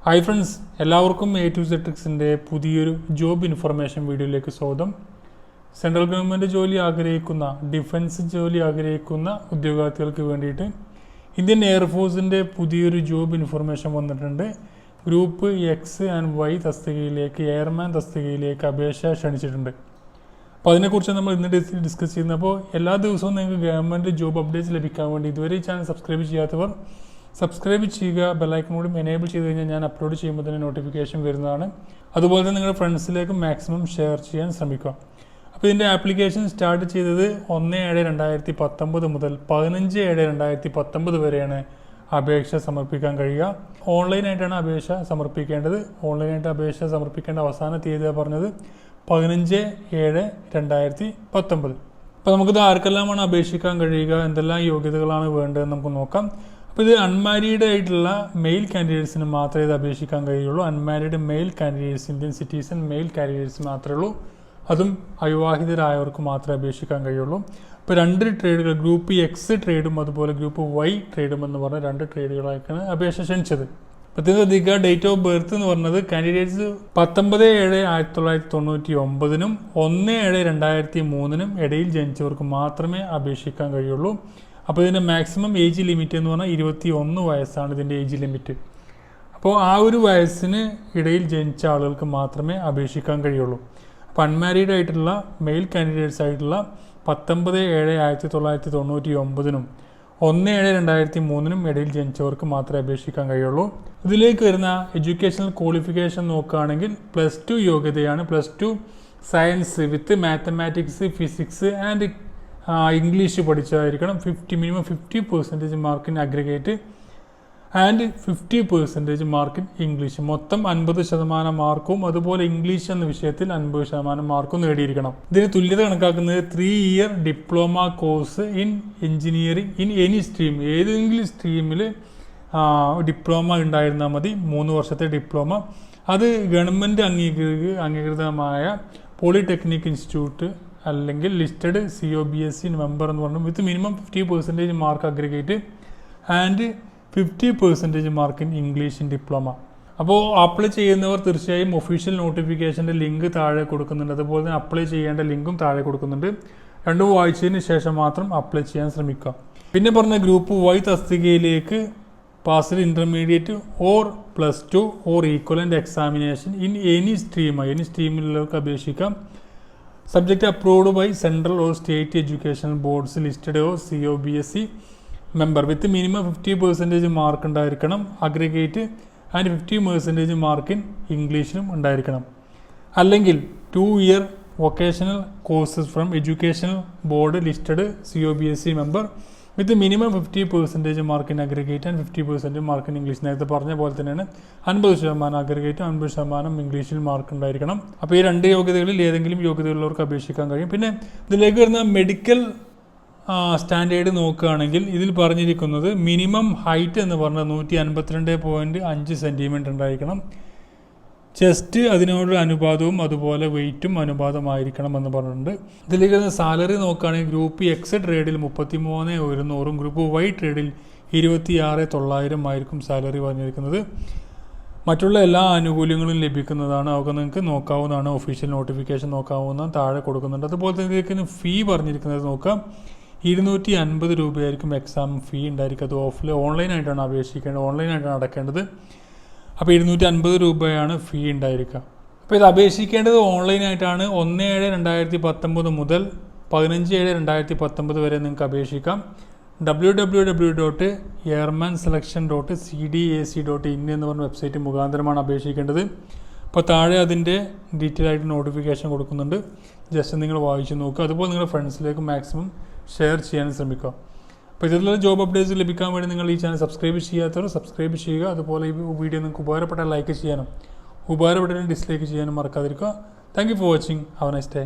Hi friends, എല്ലാവർക്കും A to Z ട്രിക്സിൻ്റെ പുതിയൊരു job information വീഡിയോയിലേക്ക് സ്വാഗതം. സെൻട്രൽ ഗവൺമെൻറ് ജോലി ആഗ്രഹിക്കുന്ന, ഡിഫൻസ് ജോലി ആഗ്രഹിക്കുന്ന ഉദ്യോഗാർത്ഥികൾക്ക് വേണ്ടിയിട്ട് ഇന്ത്യൻ എയർഫോഴ്സിൻ്റെ പുതിയൊരു ജോബ് ഇൻഫർമേഷൻ വന്നിട്ടുണ്ട്. ഗ്രൂപ്പ് എക്സ് ആൻഡ് വൈ തസ്തികയിലേക്ക്, എയർമാൻ തസ്തികയിലേക്ക് അപേക്ഷ ക്ഷണിച്ചിട്ടുണ്ട്. അപ്പോൾ അതിനെക്കുറിച്ച് നമ്മൾ ഇന്ന് ഡിസ്കസ് ചെയ്യുന്നത്. അപ്പോൾ എല്ലാ ദിവസവും നിങ്ങൾക്ക് ഗവൺമെൻറ് ജോബ് അപ്ഡേറ്റ്സ് ലഭിക്കാൻ വേണ്ടി ഇതുവരെ ഈ ചാനൽ സബ്സ്ക്രൈബ് ചെയ്യാത്തവർ സബ്സ്ക്രൈബ് ചെയ്യുക, ബെല്ലൈക്കൺ കൂടി എനേബിൾ ചെയ്ത് കഴിഞ്ഞാൽ ഞാൻ അപ്ലോഡ് ചെയ്യുമ്പോൾ തന്നെ നോട്ടിഫിക്കേഷൻ വരുന്നതാണ്. അതുപോലെ തന്നെ നിങ്ങളുടെ ഫ്രണ്ട്സിലേക്ക് മാക്സിമം ഷെയർ ചെയ്യാൻ ശ്രമിക്കുക. അപ്പോൾ ഇതിൻ്റെ ആപ്ലിക്കേഷൻ സ്റ്റാർട്ട് ചെയ്തത് 1/7/2019 മുതൽ 15/7/2019 വരെയാണ് അപേക്ഷ സമർപ്പിക്കാൻ കഴിയുക. ഓൺലൈനായിട്ടാണ് അപേക്ഷ സമർപ്പിക്കേണ്ടത്. ഓൺലൈനായിട്ട് അപേക്ഷ സമർപ്പിക്കേണ്ട അവസാന തീയതി പറഞ്ഞത് 15/7/2019. അപ്പോൾ നമുക്കിത് ആർക്കെല്ലാമാണ് അപേക്ഷിക്കാൻ കഴിയുക, എന്തെല്ലാം യോഗ്യതകളാണ് വേണ്ടതെന്ന് നമുക്ക് നോക്കാം. അപ്പോൾ ഇത് അൺമാരീഡ് ആയിട്ടുള്ള മെയിൽ കാൻഡിഡേറ്റ്സിന് മാത്രമേ ഇത് അപേക്ഷിക്കാൻ കഴിയുള്ളൂ. Unmarried mail candidates, Indian citizen mail candidates മാത്രമേ ഉള്ളൂ. അതും അവിവാഹിതരായവർക്ക് മാത്രമേ അപേക്ഷിക്കാൻ കഴിയുള്ളൂ. ഇപ്പോൾ 2 ട്രേഡുകൾ, ഗ്രൂപ്പ് എക്സ് ട്രേഡും അതുപോലെ ഗ്രൂപ്പ് വൈ ട്രേഡും എന്ന് പറഞ്ഞ 2 ട്രേഡുകളായിട്ടാണ് അപേക്ഷ ക്ഷണിച്ചത്. പ്രത്യേകം ശ്രദ്ധിക്കുക, ഡേറ്റ് ഓഫ് ബർത്ത് എന്ന് പറഞ്ഞത് കാൻഡിഡേറ്റ്സ് 19/7/1999 1/7/2003 ഇടയിൽ ജനിച്ചവർക്ക് മാത്രമേ അപേക്ഷിക്കാൻ കഴിയുള്ളൂ. അപ്പോൾ ഇതിൻ്റെ മാക്സിമം ഏജ് ലിമിറ്റ് എന്ന് പറഞ്ഞാൽ 21 വയസ്സാണ് ഇതിൻ്റെ ഏജ് ലിമിറ്റ്. അപ്പോൾ ആ ഒരു വയസ്സിന് ഇടയിൽ ജനിച്ച ആളുകൾക്ക് മാത്രമേ അപേക്ഷിക്കാൻ കഴിയുള്ളൂ. അപ്പോൾ അൺമാരീഡ് ആയിട്ടുള്ള മെയിൽ കാൻഡിഡേറ്റ്സ് ആയിട്ടുള്ള 19/7/1999 1/7/2003 ഇടയിൽ ജനിച്ചവർക്ക് മാത്രമേ അപേക്ഷിക്കാൻ കഴിയുള്ളൂ. ഇതിലേക്ക് വരുന്ന എഡ്യൂക്കേഷണൽ ക്വാളിഫിക്കേഷൻ നോക്കുകയാണെങ്കിൽ +2 യോഗ്യതയാണ്. +2 science with mathematics, physics and English പഠിച്ചതായിരിക്കണം. Minimum 50% mark in aggregate and 50% mark in English. മൊത്തം 50% മാർക്കും അതുപോലെ ഇംഗ്ലീഷ് എന്ന വിഷയത്തിൽ 50% മാർക്കും നേടിയിരിക്കണം. ഇതിന് തുല്യത കണക്കാക്കുന്നത് 3 year diploma course in engineering in any stream. ഏതെങ്കിലും സ്ട്രീമിൽ ഡിപ്ലോമ ഉണ്ടായിരുന്നാൽ മതി. 3 വർഷത്തെ ഡിപ്ലോമ. അത് ഗവൺമെൻറ് അംഗീകൃതമായ പോളിടെക്നിക് ഇൻസ്റ്റിറ്റ്യൂട്ട് അല്ലെങ്കിൽ ലിസ്റ്റഡ് COBSC മെമ്പർ എന്ന് പറഞ്ഞു, വിത്ത് minimum 50% mark aggregate and 50% mark in English in diploma. അപ്പോൾ അപ്ലൈ ചെയ്യുന്നവർ തീർച്ചയായും ഒഫീഷ്യൽ നോട്ടിഫിക്കേഷൻ്റെ ലിങ്ക് താഴെ കൊടുക്കുന്നുണ്ട്. അതുപോലെ തന്നെ അപ്ലൈ ചെയ്യേണ്ട ലിങ്കും താഴെ കൊടുക്കുന്നുണ്ട്. രണ്ടും വായിച്ചതിന് ശേഷം മാത്രം അപ്ലൈ ചെയ്യാൻ ശ്രമിക്കുക. പിന്നെ പറഞ്ഞ ഗ്രൂപ്പ് വൈ തസ്തികയിലേക്ക് passed intermediate or +2 or equivalent examination in any സ്ട്രീമിലുള്ളവർക്ക് അപേക്ഷിക്കാം. Subject approved by central or state educational boards listed or COBSC member with minimum 50% mark ഉണ്ടായിരിക്കണം. അഗ്രിഗേറ്റ് ആൻഡ് 50% മാർക്ക് ഇൻ ഇംഗ്ലീഷിലും ഉണ്ടായിരിക്കണം. അല്ലെങ്കിൽ 2 year vocational courses from educational board listed COBSC member with minimum 50% mark in aggregate and 50% mark in English. നേരത്തെ പറഞ്ഞ പോലെ തന്നെയാണ് 50% അഗ്രിഗേറ്റും 50% ഇംഗ്ലീഷിൽ mark ഉണ്ടായിരിക്കണം. അപ്പോൾ ഈ 2 യോഗ്യതകളിൽ ഏതെങ്കിലും യോഗ്യതയുള്ളവർക്ക് അപേക്ഷിക്കാൻ കഴിയും. പിന്നെ ഇതിലേക്ക് വരുന്ന മെഡിക്കൽ സ്റ്റാൻഡേർഡ് നോക്കുകയാണെങ്കിൽ ഇതിൽ പറഞ്ഞിരിക്കുന്നത് മിനിമം ഹൈറ്റ് എന്ന് പറഞ്ഞാൽ 152.5 സെൻറ്റിമീറ്റർ ഉണ്ടായിരിക്കണം. ചെസ്റ്റ് അതിനോട് അനുപാതവും അതുപോലെ വെയ്റ്റും അനുപാതമായിരിക്കണം എന്ന് പറഞ്ഞിട്ടുണ്ട്. ഇതിലേക്ക് സാലറി നോക്കുകയാണെങ്കിൽ ഗ്രൂപ്പ് എക്സ് ട്രേഡിൽ 33,100 ഗ്രൂപ്പ് വൈ ട്രേഡിൽ 26,900 ആയിരിക്കും സാലറി പറഞ്ഞിരിക്കുന്നത്. മറ്റുള്ള എല്ലാ ആനുകൂല്യങ്ങളും ലഭിക്കുന്നതാണ്. അതൊക്കെ നിങ്ങൾക്ക് നോക്കാവുന്നതാണ്. ഒഫീഷ്യൽ നോട്ടിഫിക്കേഷൻ നോക്കാവുന്ന താഴെ കൊടുക്കുന്നുണ്ട്. അതുപോലെ തന്നെ ഇതിലേക്ക് ഫീ പറഞ്ഞിരിക്കുന്നത് നോക്കാം. 250 രൂപയായിരിക്കും എക്സാം ഫീ ഉണ്ടായിരിക്കും. അത് ഓൺലൈനായിട്ടാണ് അപേക്ഷിക്കേണ്ടത്, ഓൺലൈനായിട്ടാണ് അടക്കേണ്ടത്. അപ്പോൾ 250 രൂപയാണ് ഫീ ഉണ്ടായിരിക്കുക. അപ്പോൾ ഇത് അപേക്ഷിക്കേണ്ടത് ഓൺലൈനായിട്ടാണ്. 1/7/2019 മുതൽ 15/7/2019 വരെ നിങ്ങൾക്ക് അപേക്ഷിക്കാം. www.airmanselection.cdac.in എന്ന് പറഞ്ഞ വെബ്സൈറ്റ് മുഖാന്തരമാണ് അപേക്ഷിക്കേണ്ടത്. അപ്പോൾ താഴെ അതിൻ്റെ ഡീറ്റെയിൽ ആയിട്ട് നോട്ടിഫിക്കേഷൻ കൊടുക്കുന്നുണ്ട്. ജസ്റ്റ് നിങ്ങൾ വായിച്ച് നോക്കുക. അതുപോലെ നിങ്ങളുടെ ഫ്രണ്ട്സിലേക്ക് മാക്സിമം ഷെയർ ചെയ്യാൻ ശ്രമിക്കുക. അപ്പോൾ ഇതിലുള്ള ജോബ് അപ്ഡേറ്റ്സ് ലഭിക്കാൻ വേണ്ടി നിങ്ങൾ ഈ ചാനൽ സബ്സ്ക്രൈബ് ചെയ്യാത്തവർ സബ്സ്ക്രൈബ് ചെയ്യുക. അതുപോലെ ഈ വീഡിയോ നിങ്ങൾക്ക് ഉപകാരപ്പെട്ടാൽ ലൈക്ക് ചെയ്യാനും ഉപകാരപ്പെട്ടാൽ ഡിസ്ലൈക്ക് ചെയ്യാനും മറക്കാതിരിക്കുക. Thank you for watching. Have A nice day.